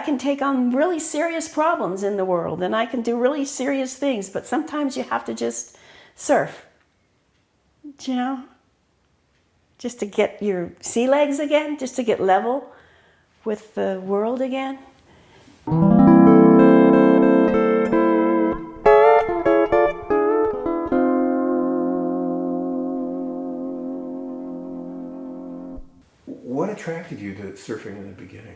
can take on really serious problems in the world, and I can do really serious things, but sometimes you have to just surf, you know, just to get your sea legs again, just to get level with the world again. What attracted you to surfing in the beginning?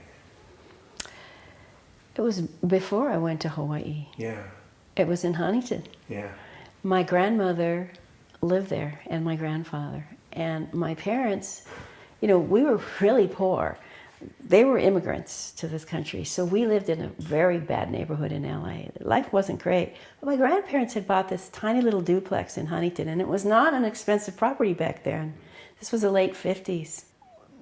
It was before I went to Hawaii. Yeah. It was in Huntington. Yeah. My grandmother lived there, and my grandfather. And my parents, you know, we were really poor. They were immigrants to this country, so we lived in a very bad neighborhood in LA. Life wasn't great. But my grandparents had bought this tiny little duplex in Huntington, and it was not an expensive property back then. This was the late 50s.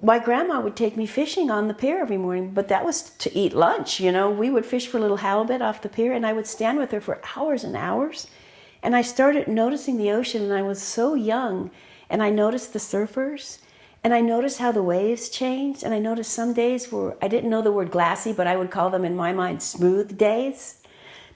My grandma would take me fishing on the pier every morning, but that was to eat lunch, you know. We would fish for little halibut off the pier, and I would stand with her for hours and hours. And I started noticing the ocean, and I was so young, and I noticed the surfers, and I noticed how the waves changed, and I noticed some days where I didn't know the word glassy, but I would call them in my mind smooth days.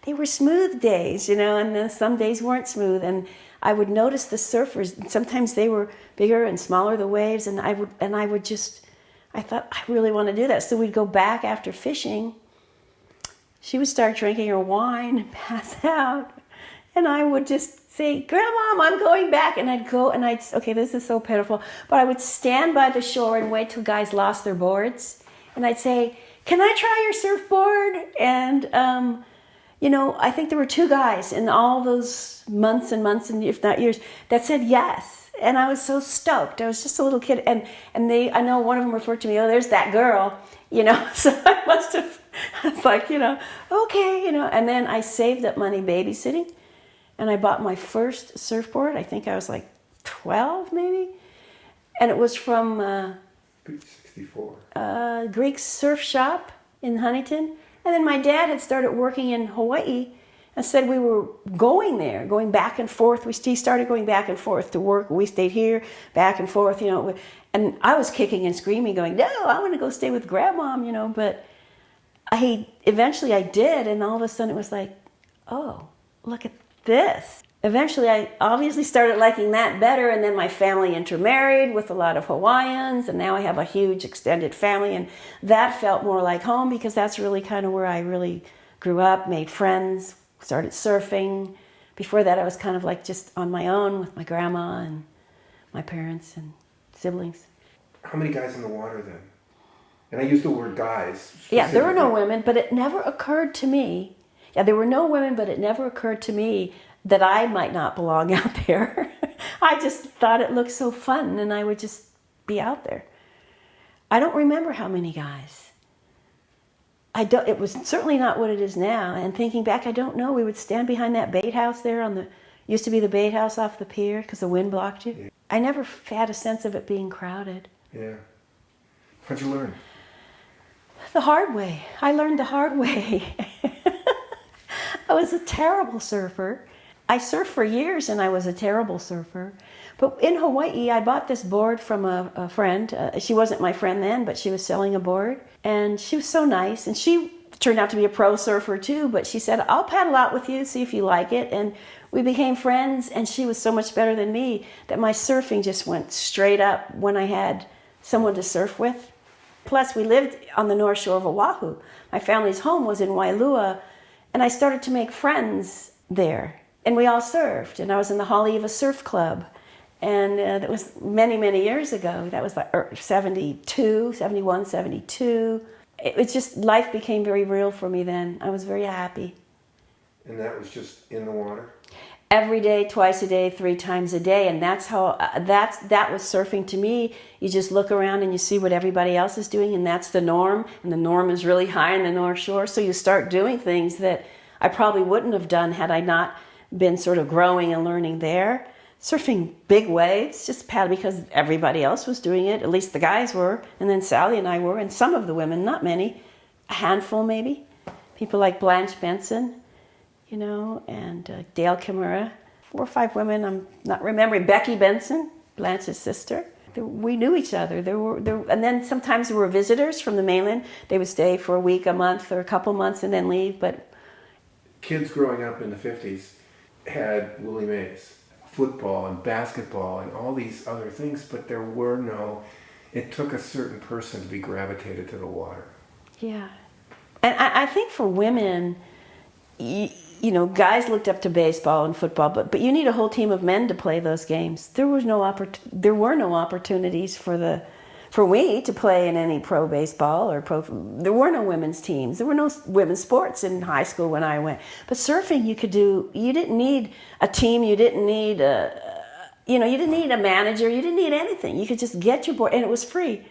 They were smooth days, you know, and then some days weren't smooth, and I would notice the surfers. Sometimes they were bigger and smaller, the waves, and I thought, I really want to do that. So we'd go back after fishing. She would start drinking her wine and pass out, and I would just say, "Grandma, I'm going back." And I'd go, and okay, this is so pitiful, but I would stand by the shore and wait till guys lost their boards, and I'd say, "Can I try your surfboard?" And you know, I think there were 2 guys in all those months and months, and if not years, that said yes. And I was so stoked. I was just a little kid, and I know one of them referred to me, "Oh, there's that girl," you know. So I must have, I was like, you know, okay, you know. And then I saved up money babysitting, and I bought my first surfboard. I think I was like 12 maybe, and it was from 64. Greek surf shop in Huntington. And then my dad had started working in Hawaii and said we were going there, going back and forth. He started going back and forth to work. We stayed here, back and forth, you know. And I was kicking and screaming, going, "No, I want to go stay with Grandma," you know. But eventually I did, and all of a sudden it was like, oh, look at this. Eventually I obviously started liking that better, and then my family intermarried with a lot of Hawaiians, and now I have a huge extended family, and that felt more like home because that's really kind of where I really grew up, made friends, started surfing. Before that I was kind of like just on my own with my grandma and my parents and siblings. How many guys in the water then? And I use the word guys. Yeah, there were no women, but it never occurred to me. Yeah, there were no women, but it never occurred to me that I might not belong out there. I just thought it looked so fun, and I would just be out there. I don't remember how many guys. It was certainly not what it is now, and thinking back, I don't know. We would stand behind that bait house there used to be the bait house off the pier because the wind blocked you. Yeah. I never had a sense of it being crowded. Yeah. How'd you learn? The hard way. I learned the hard way. I was a terrible surfer. I surfed for years, and I was a terrible surfer. But in Hawaii, I bought this board from a friend. She wasn't my friend then, but she was selling a board. And she was so nice. And she turned out to be a pro surfer too, but she said, "I'll paddle out with you, see if you like it." And we became friends, and she was so much better than me that my surfing just went straight up when I had someone to surf with. Plus, we lived on the north shore of Oahu. My family's home was in Wailua, and I started to make friends there. And we all surfed, and I was in the Haleiwa Surf Club. And that was many, many years ago. That was like 72, 71, 72. It was just, life became very real for me then. I was very happy. And that was just in the water? Every day, twice a day, 3 times a day. And that's how, that was surfing to me. You just look around and you see what everybody else is doing, and that's the norm. And the norm is really high in the North Shore. So you start doing things that I probably wouldn't have done had I not been sort of growing and learning there. Surfing big waves, just paddle because everybody else was doing it. At least the guys were, and then Sally and I were, and some of the women, not many, a handful maybe. People like Blanche Benson, you know, and Dale Kimura. 4 or 5 women, I'm not remembering. Becky Benson, Blanche's sister. We knew each other. And then sometimes there were visitors from the mainland. They would stay for a week, a month, or a couple months and then leave. But kids growing up in the 50s had Willie Mays, football and basketball and all these other things, but there were no, it took a certain person to be gravitated to the water. yeah. And I think for women, you know, guys looked up to baseball and football, but you need a whole team of men to play those games. There were no opportunities for me to play in any pro baseball or pro. There were no women's teams. There were no women's sports in high school when I went. But surfing, you could do. You didn't need a team. You didn't need you didn't need a manager. You didn't need anything. You could just get your board, and it was free.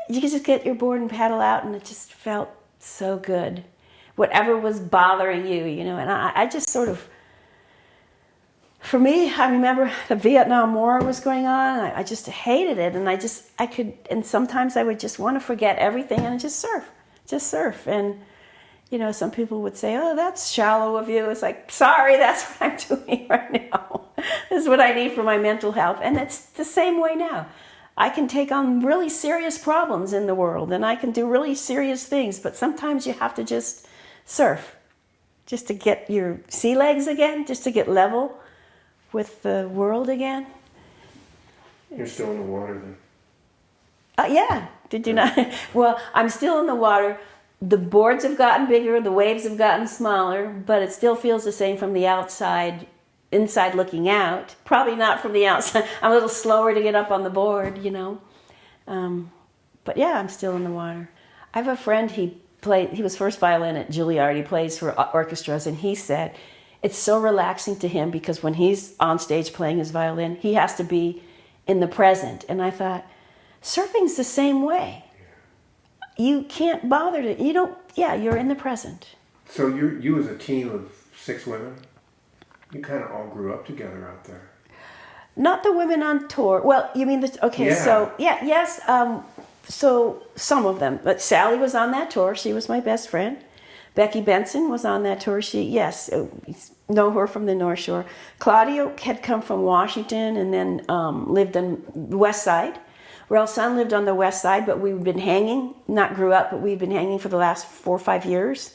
You could just get your board and paddle out, and it just felt so good. Whatever was bothering you, and I just sort of, for me, I remember the Vietnam War was going on. I just hated it, and and sometimes I would just want to forget everything and just surf. And, some people would say, oh, that's shallow of you. It's like, sorry, that's what I'm doing right now. This is what I need for my mental health. And it's the same way now. I can take on really serious problems in the world, and I can do really serious things, but sometimes you have to just surf, just to get your sea legs again, just to get level with the world again. You're still in the water then? Yeah. Did you not? Well, I'm still in the water. The boards have gotten bigger, the waves have gotten smaller, but it still feels the same from the outside, inside looking out. Probably not from the outside. I'm a little slower to get up on the board, But yeah, I'm still in the water. I have a friend, he was first violin at Juilliard. He plays for orchestras, and he said it's so relaxing to him because when he's on stage playing his violin, he has to be in the present. And I thought, surfing's the same way. You can't bother you're in the present. So you as a team of 6 women, you kind of all grew up together out there. Not the women on tour. Well, you mean yes. So some of them, but Sally was on that tour. She was my best friend. Becky Benson was on that tour. Know her from the North Shore. Claudia had come from Washington and then lived on the West Side. Ralph's son lived on the West Side, but we've been hanging, not grew up, but we've been hanging for the last 4 or 5 years.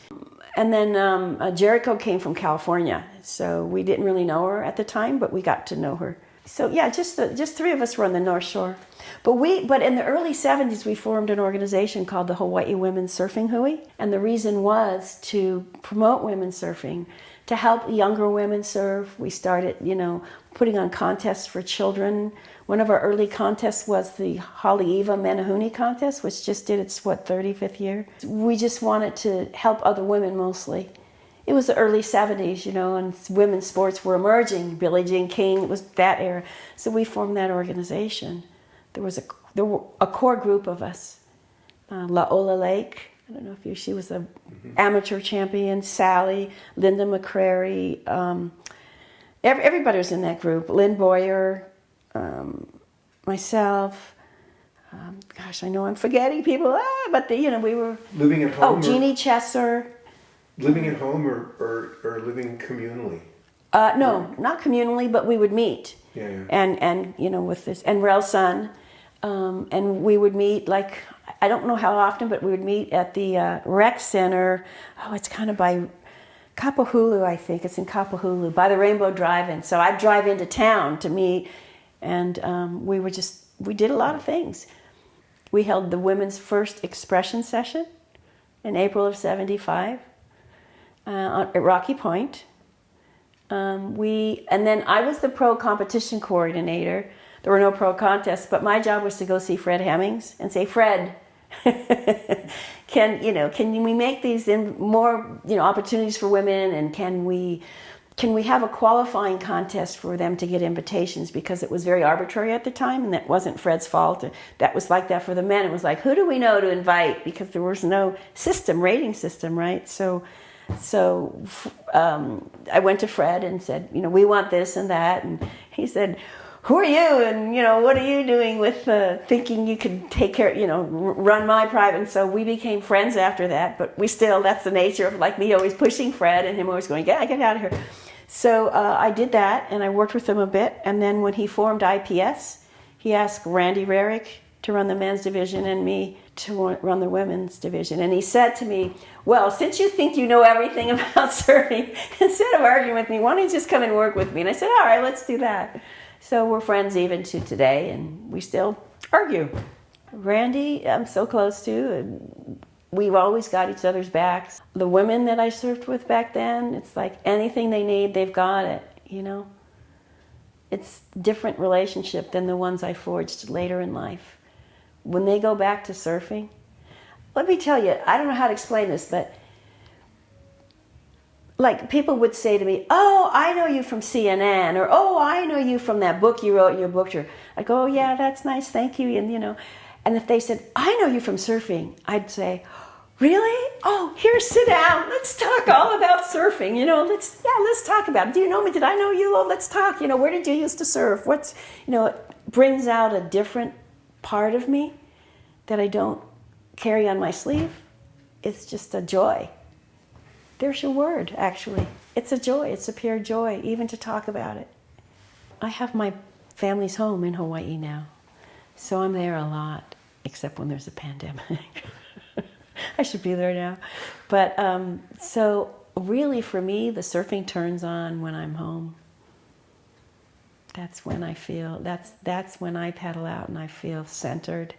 And then Jericho came from California, so we didn't really know her at the time, but we got to know her. So yeah, just 3 of us were on the North Shore. But in the early 70s, we formed an organization called the Hawaii Women's Surfing Hui. And the reason was to promote women surfing, to help younger women surf. We started, putting on contests for children. One of our early contests was the Haleiwa Menehune contest, which just did its, 35th year. We just wanted to help other women mostly. It was the early 70s, and women's sports were emerging. Billie Jean King, it was that era. So we formed that organization. There were a core group of us. Laola Lake, I don't know if she was an amateur champion. Sally, Linda McCrary, everybody was in that group. Lynn Boyer, myself. I know I'm forgetting people, but we were... Living at home? Jeannie Chesser. Living at home or living communally? No, not communally, but we would meet. Yeah. And with this, and Ralph's son, and we would meet, I don't know how often, but we would meet at the rec center. Oh, it's kind of by Kapahulu, I think. It's in Kapahulu, by the Rainbow Drive-In. So I'd drive into town to meet, and we did a lot of things. We held the women's first expression session in April of '75 at Rocky Point. And then I was the pro competition coordinator. There were no pro contests, but my job was to go see Fred Hemmings and say, Fred, can we make these more opportunities for women, and can we have a qualifying contest for them to get invitations, because it was very arbitrary at the time, and that wasn't Fred's fault. That was like that for the men. It was like, who do we know to invite, because there was no rating system, right? So I went to Fred and said, we want this and that. And he said, who are you? And, what are you doing with thinking you could take care, run my private? And so we became friends after that. But that's the nature of me always pushing Fred and him always going, get out of here. So I did that, and I worked with him a bit. And then when he formed IPS, He asked Randy Rarick to run the men's division and me to run the women's division. And he said to me, well, since you think you know everything about surfing, instead of arguing with me, why don't you just come and work with me? And I said, all right, let's do that. So we're friends even to today, and we still argue. Randy, I'm so close to, and we've always got each other's backs. The women that I surfed with back then, it's like anything they need, they've got it, you know? It's a different relationship than the ones I forged later in life. When they go back to surfing, let me tell you, I don't know how to explain this, but like people would say to me, oh, I know you from CNN, or oh, I know you from that book you wrote in your book. I'd go, oh yeah, that's nice, thank you. And you know, and if they said, I know you from surfing, I'd say, really? Oh, here, sit down. Let's talk all about surfing. You know, let's talk about it. Do you know me? Did I know you? Oh, let's talk. You know, where did you used to surf? What's, you know, it brings out a different part of me that I don't carry on my sleeve. It's just a joy. There's your word, actually. It's a joy. It's a pure joy, even to talk about it. I have my family's home in Hawaii now, so I'm there a lot, except when there's a pandemic. I should be there now. But so really for me, the surfing turns on when I'm home. That's when I feel, that's when I paddle out and I feel centered.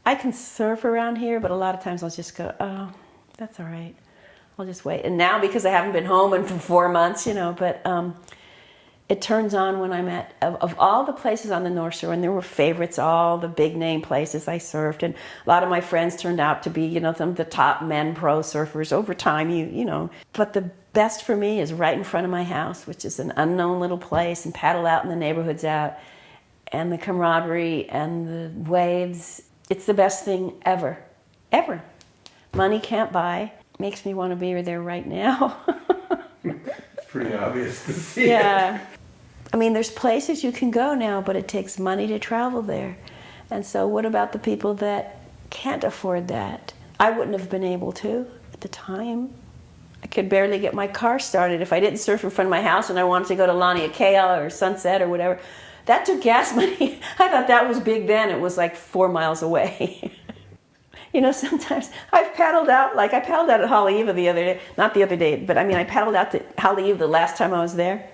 I can surf around here, but a lot of times I'll just go, oh, that's all right. I'll just wait. And now because I haven't been home in 4 months, you know, but it turns on when I'm at, of all the places on the North Shore, and there were favorites, all the big name places I surfed, and a lot of my friends turned out to be, you know, some of the top men pro surfers over time, you know. But the best for me is right in front of my house, which is an unknown little place, and paddle out in the neighborhoods out, and the camaraderie and the waves. It's the best thing ever, ever. Money can't buy. Makes me want to be there right now. It's pretty obvious to see. Yeah. I mean, there's places you can go now, but it takes money to travel there. And so what about the people that can't afford that? I wouldn't have been able to at the time. I could barely get my car started if I didn't surf in front of my house and I wanted to go to Laniakea or Sunset or whatever. That took gas money. I thought that was big then. It was like 4 miles away. You know, sometimes I've paddled out, like I paddled out at Haleiwa the other day, not the other day, but I mean, I paddled out to Haleiwa the last time I was there.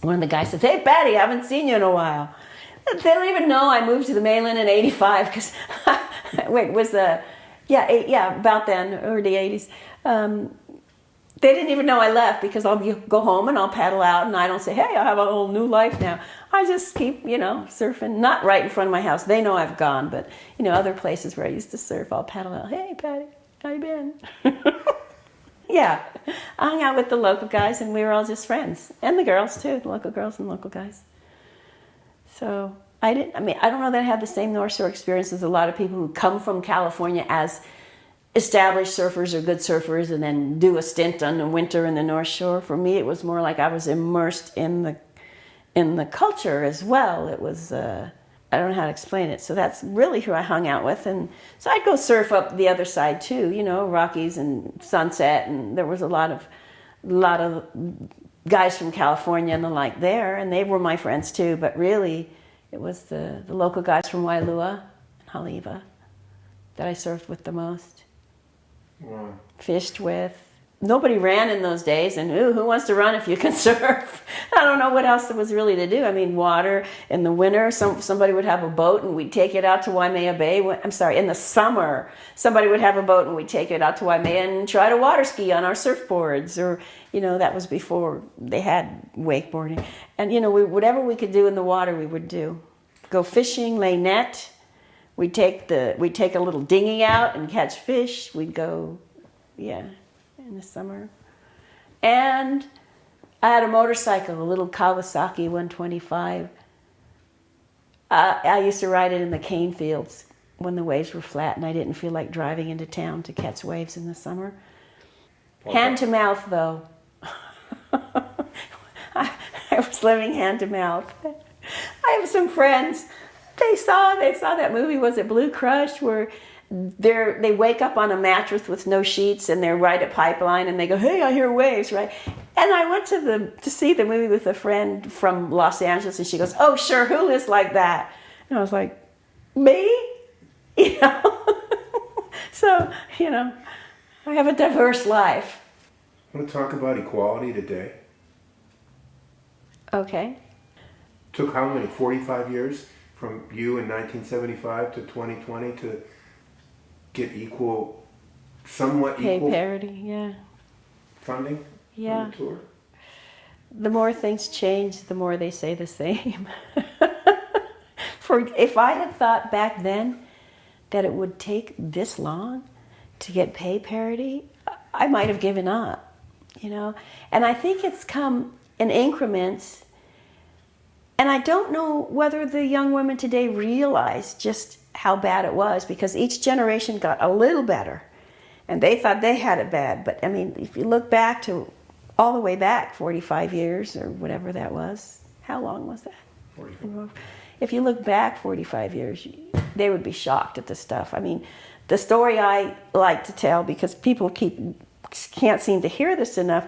One of the guys said, hey, Patti, I haven't seen you in a while. They don't even know I moved to the mainland in 85, because, wait, was the, about then, early 80s. They didn't even know I left, because I'll go home and I'll paddle out and I don't say, hey, I have a whole new life now. I just keep, you know, surfing, not right in front of my house. They know I've gone, but, you know, other places where I used to surf, I'll paddle out. Hey, Patti, how you been? Yeah, I hung out with the local guys and we were all just friends. And the girls too, the local girls and local guys. So I don't know that I had the same North Shore experience as a lot of people who come from California as established surfers or good surfers and then do a stint on the winter in the North Shore. For me, it was more like I was immersed in the culture as well. It was, I don't know how to explain it. So that's really who I hung out with. And so I'd go surf up the other side too, you know, Rockies and Sunset. And there was a lot of guys from California and the like there. And they were my friends too. But really, it was the local guys from Wailua and Haleiwa that I surfed with the most. Wow. Fished with. Nobody ran in those days, and who wants to run if you can surf? I don't know what else there was really to do. I mean, water in the winter, somebody would have a boat and we'd take it out to Waimea Bay. In the summer, somebody would have a boat and we'd take it out to Waimea and try to water ski on our surfboards. Or, you know, that was before they had wakeboarding. And, you know, whatever we could do in the water, we would do. Go fishing, lay net. We'd take a little dinghy out and catch fish. We'd go, in the summer. And I had a motorcycle, a little Kawasaki 125. I used to ride it in the cane fields when the waves were flat and I didn't feel like driving into town to catch waves in the summer. Okay. Hand to mouth, though. I was living hand to mouth. I have some friends. They saw that movie, was it Blue Crush, where they wake up on a mattress with no sheets and they're right at Pipeline and they go, hey, I hear waves, right? And I went to see the movie with a friend from Los Angeles and she goes, oh, sure, who lives like that? And I was like, me? You know? So, you know, I have a diverse life. Want to talk about equality today? Okay. Took how many? 45 years from you in 1975 to 2020 to get equal, somewhat Pay equal parity, yeah. funding Yeah. on the tour? The more things change, the more they say the same. If I had thought back then that it would take this long to get pay parity, I might have given up, you know. And I think it's come in increments. And I don't know whether the young women today realize just how bad it was, because each generation got a little better. And they thought they had it bad. But, I mean, if you look back to all the way back 45 years or whatever that was, how long was that? 45. If you look back 45 years, they would be shocked at the stuff. I mean, the story I like to tell, because people can't seem to hear this enough,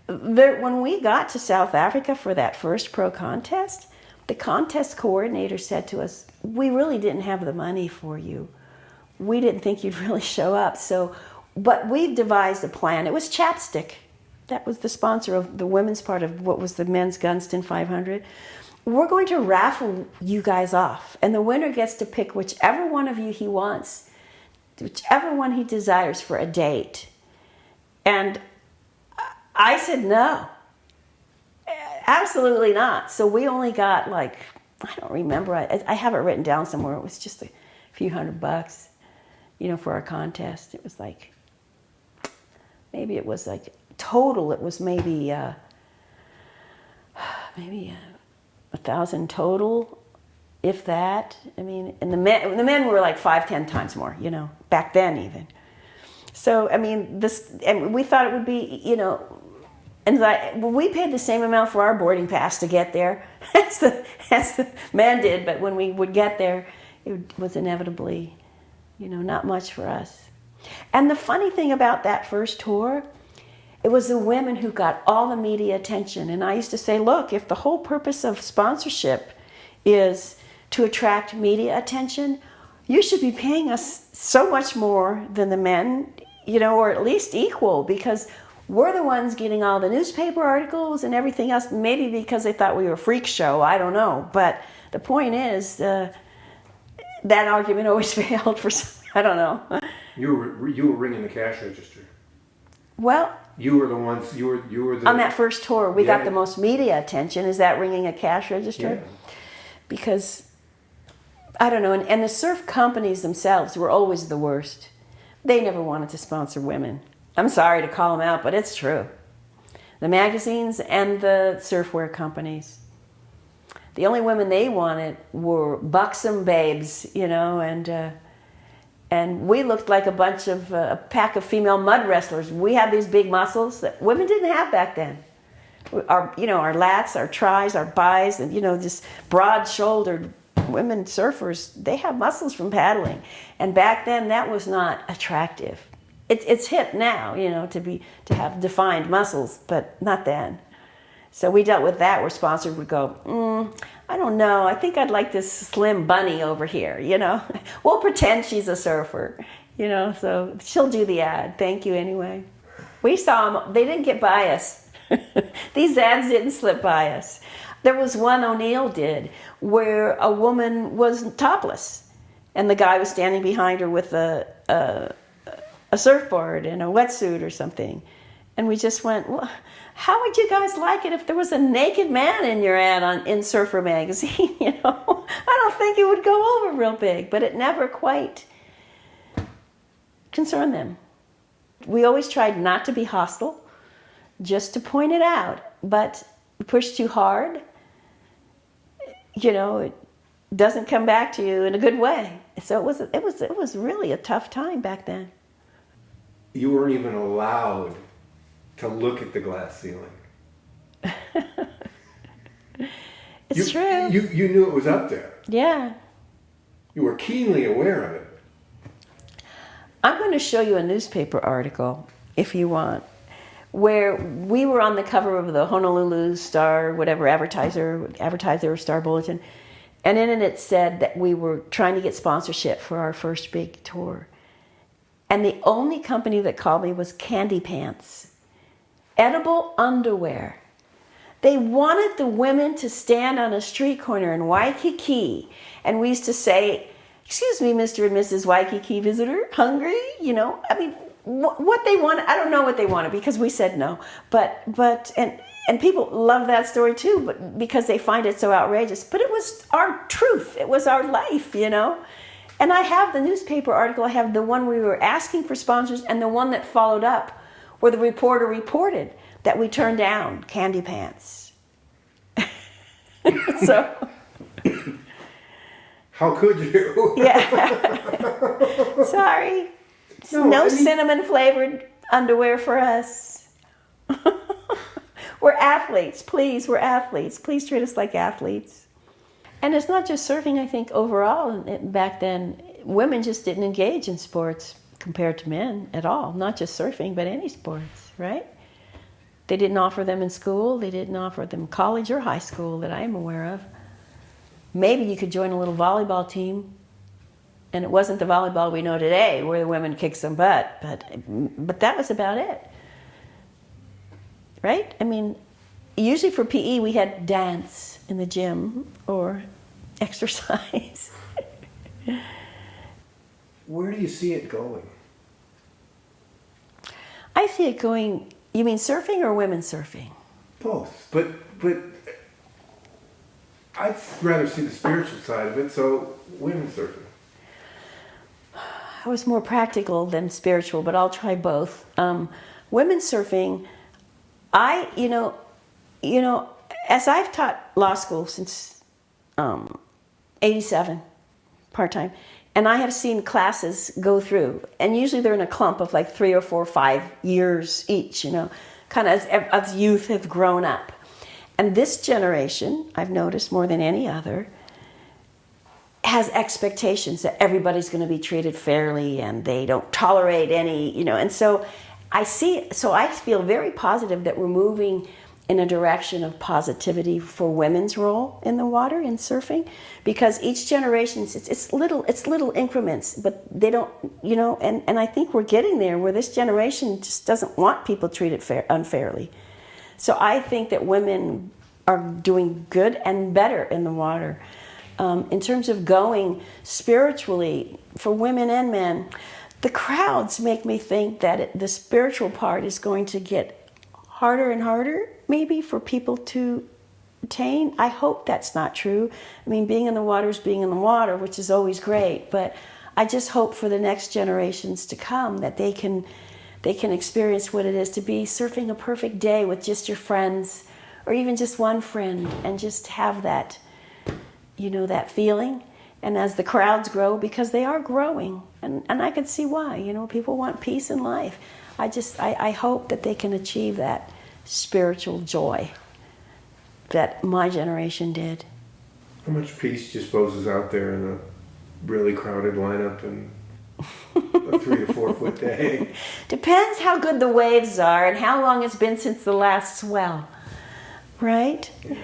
when we got to South Africa for that first pro contest, the contest coordinator said to us, we really didn't have the money for you. We didn't think you'd really show up. But we devised a plan. It was Chapstick. That was the sponsor of the women's part of what was the men's Gunston 500. We're going to raffle you guys off, and the winner gets to pick whichever one of you he wants, whichever one he desires for a date. And I said no, absolutely not. So we only got like, I don't remember, I have it written down somewhere. It was just a few $100, you know, for our contest. It was like, maybe it was like total, it was maybe 1,000 total, if that. I mean, and the men were like 5-10 times more, you know, back then even. So I mean, and we thought it would be, you know, and we paid the same amount for our boarding pass to get there as the men did, but when we would get there, it was inevitably, you know, not much for us. And the funny thing about that first tour, it was the women who got all the media attention. And I used to say, look, if the whole purpose of sponsorship is to attract media attention, you should be paying us so much more than the men, you know, or at least equal, because we're the ones getting all the newspaper articles and everything else, maybe because they thought we were a freak show, I don't know. But the point is, that argument always failed for some, I don't know. You were ringing the cash register. Well, you were the ones, you were the... On that first tour, we got the most media attention. Is that ringing a cash register? Yeah. Because, I don't know, and the surf companies themselves were always the worst. They never wanted to sponsor women. I'm sorry to call them out, but it's true. The magazines and the surfwear companies. The only women they wanted were buxom babes, you know, and we looked like a pack of female mud wrestlers. We had these big muscles that women didn't have back then. Our lats, our tris, our bis, and, you know, just broad-shouldered women surfers, they have muscles from paddling. And back then, that was not attractive. It's hip now, you know, to have defined muscles, but not then. So we dealt with that, where sponsors would go, I don't know, I think I'd like this slim bunny over here, you know. We'll pretend she's a surfer, you know, so she'll do the ad. Thank you anyway. We saw them, they didn't get by us. These ads didn't slip by us. There was one O'Neill did where a woman was topless and the guy was standing behind her with a surfboard and a wetsuit or something. And we just went, well, how would you guys like it if there was a naked man in your ad in Surfer magazine? You know, I don't think it would go over real big, but it never quite concerned them. We always tried not to be hostile, just to point it out, but push too hard, you know, it doesn't come back to you in a good way. So it was really a tough time back then. You weren't even allowed to look at the glass ceiling. It's true. You knew it was up there. Yeah. You were keenly aware of it. I'm going to show you a newspaper article, if you want, where we were on the cover of the Honolulu Star, whatever, advertiser or Star Bulletin, And in it said that we were trying to get sponsorship for our first big tour. And the only company that called me was Candy Pants. Edible underwear. They wanted the women to stand on a street corner in Waikiki. And we used to say, "Excuse me, Mr. and Mrs. Waikiki visitor, hungry?" You know, I mean, what they wanted, I don't know what they wanted because we said no. And people love that story too, but because they find it so outrageous. But it was our truth. It was our life, you know. And I have the newspaper article. I have the one we were asking for sponsors and the one that followed up where the reporter reported that we turned down Candy Pants. So... How could you? Yeah. Sorry. No cinnamon flavored underwear for us. We're athletes. Please, we're athletes. Please treat us like athletes. And it's not just surfing, I think, overall. Back then, women just didn't engage in sports compared to men at all. Not just surfing, but any sports, right? They didn't offer them in school. They didn't offer them college or high school that I am aware of. Maybe you could join a little volleyball team. And it wasn't the volleyball we know today where the women kick some butt, but that was about it. Right? I mean, usually for PE we had dance in the gym or exercise. Where do you see it going? I see it going, you mean surfing or women surfing? Both. But I'd rather see the spiritual side of it, so women surfing. I was more practical than spiritual, but I'll try both. Women surfing, you know, as I've taught law school since 87, part-time, and I have seen classes go through, and usually they're in a clump of like 3 or 4 or 5 years each, you know, kind of as youth have grown up. And this generation, I've noticed more than any other, has expectations that everybody's going to be treated fairly and they don't tolerate any, you know, and so I feel very positive that we're moving in a direction of positivity for women's role in the water in surfing, because each generation, it's little increments, but they don't, you know, and I think we're getting there where this generation just doesn't want people treated unfairly. So I think that women are doing good and better in the water. In terms of going spiritually for women and men, the crowds make me think that the spiritual part is going to get harder and harder, maybe, for people to attain. I hope that's not true. I mean, being in the water is being in the water, which is always great, but I just hope for the next generations to come that they can experience what it is to be surfing a perfect day with just your friends, or even just one friend, and just have that, you know, that feeling. And as the crowds grow, because they are growing, and I can see why, you know, people want peace in life. I hope that they can achieve that spiritual joy that my generation did. How much peace do you suppose is out there in a really crowded lineup and a 3 to 4 foot day? Depends how good the waves are and how long it's been since the last swell, right? Yeah.